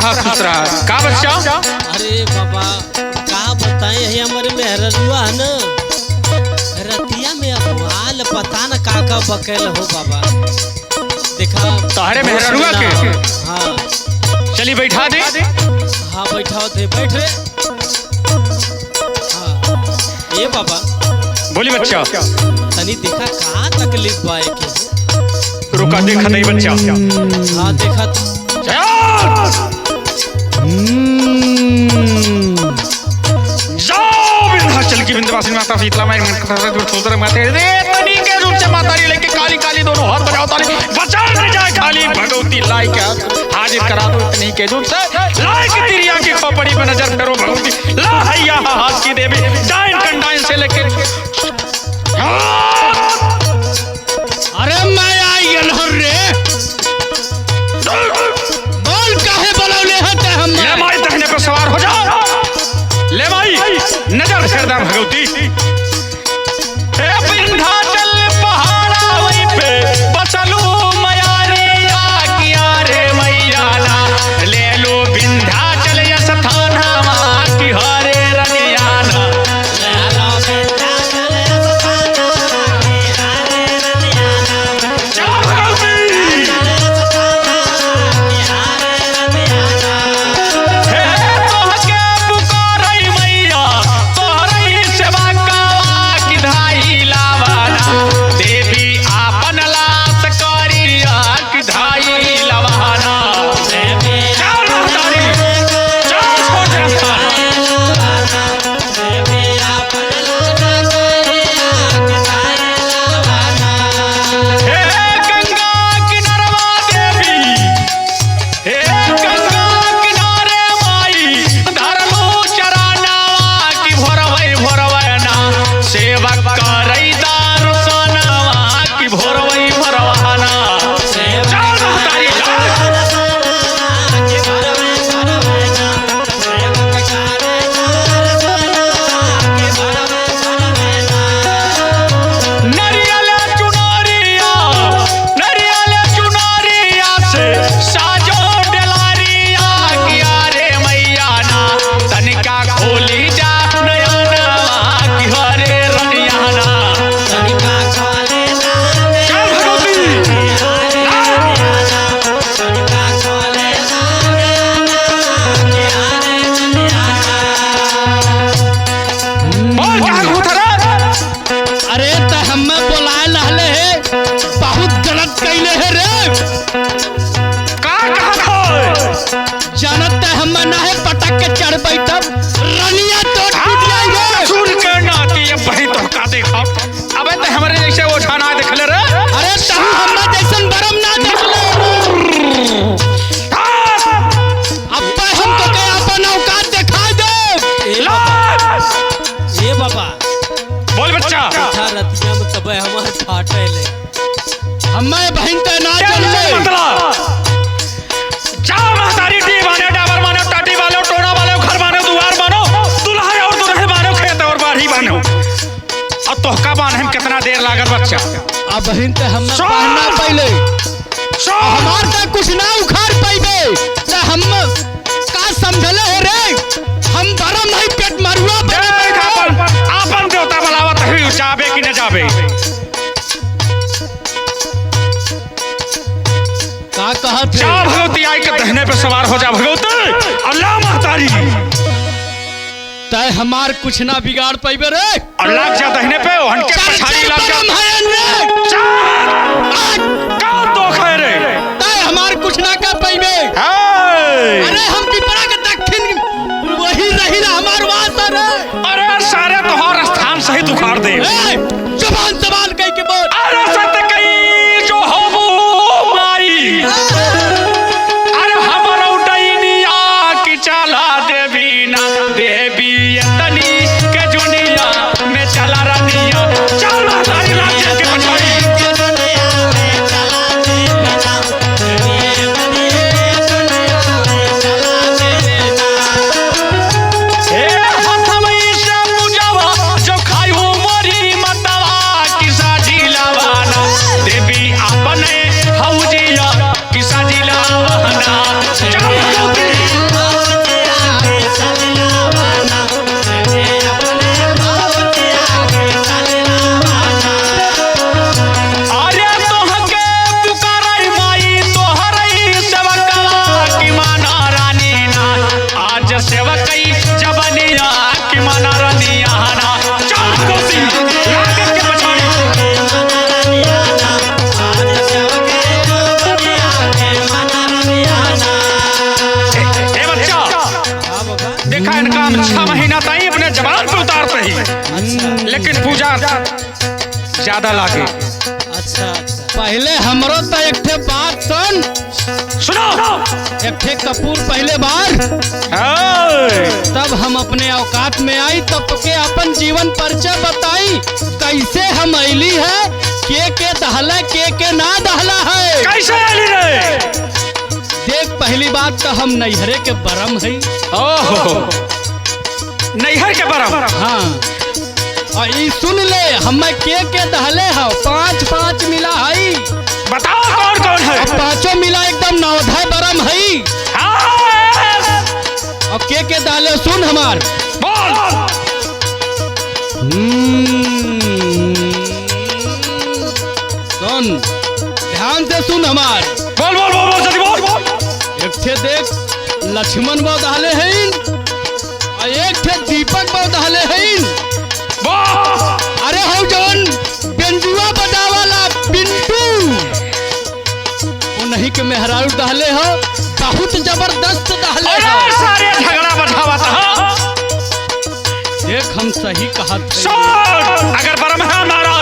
रहा खुश रहा। का बच्चा? अरे बाबा का बताएं है हमारे मेहररुआ है ना रतिया में अबवाल पता न का बकेल हो बाबा। देखा तोहरे मेहररुआ के? हाँ चली बैठा दे। हाँ बैठाओ दे बैठ रे। हाँ ये बाबा बोली बच्चा। तनी देखा का तकलीफ बा के। रुका देखा नहीं बच्चा। हाँ देखा चल की विंध्यवासिनी माता शीतला माई माता लेके काली काली दोनों हाथ बजाओ ताली बचा न जाए खाली भगवती लाई के हाथ हाजिर करा दो इतनी के दूर से लाई की तिरिया की खोपड़ी पे नजर करो भगवती ला हैया हाथ की देवी डाइन कंडाइन से लेके। अरे मैं आई रे बोल काहे बोलौले हते हम ले माई दहने पे सवार हो जा। ले माई नजर कर दे भगवती। ए विंध्याचल पहाड़ा वहीं पे बचलू मयारिया किया रे मैया ना ले लो विंध्याचल या स्थान हमार की हरे रनियाना। हमें बहन ते ना चले जा महतारी टी माने डाबर माने टाटी वालो टोना वालो घर मानो दुआर मानो दुल्हा और दुल्हे मानो खेत और बाड़ी मानो और तोहका बांधे में कितना देर लागत बच्चा। अब बहन ते हम पहना पहले हमार का कुछ ना उखाड़ पाइबे ते हम का समझले हो रे हम बरम नहीं पेट मारुआ आपन देवता बुलावत है जाबे कि न जाबे। का कहत जा भगवती आई के दहने पे सवार हो जा भगवती अल्लाह महतारी। तय हमार कुछ ना बिगाड़ पाइबे रे अल्लाह जा दहने पे ओहन के पछाड़ी लग जा का तो खै रे तय हमार कुछ ना कर पाइबे। अरे हम पिपरा के दक्षिण वही रही ना हमार वास रे। अरे सारे तोहर स्थान सहित उखाड़ दे। जुबान सवाल कह के बोल। अरे सत कई जो हो माई अरे हमर उडैनिया की चला देवी ना देवी तनी के जुनिया में चला रनिया चल ज्यादा लागे। अच्छा अच्छा पहले हमरो तो एक ठे बात सुन, सुनो। एक ठे कपूर पहले बार, तब हम अपने औकात में आई, तब के अपन जीवन परिचय बताई, कैसे हम ऐली है, के दहला के ना दहला है, कैसे आली रे? देख पहली बात तो हम नैहरे के बरम है। ओहो, नैहर के बरम। हाँ, और ई सुन ले, हम के दहले हो, 5 मिला है। बताओ कौन कौन है? और 5 मिला एकदम नवधाय बरम है। हाँ, और के दहले सुन हमार, बोल। सुन ध्यान से सुन हमार, बोल बोल बोल बोल जल्दी बोल। एक ठे देख लक्ष्मण बो दहले हैं, और एक ठे दीपक बो दहले हैं। अरे हो जवन बेंजुआ बजावाला पिंटू, वो नहीं के मेहरारू दहले हो, बहुत जबरदस्त दहले हो। सारे झगड़ा बढ़ावा था। देख हम सही कहत हैं। सुन, अगर बरम है हमारा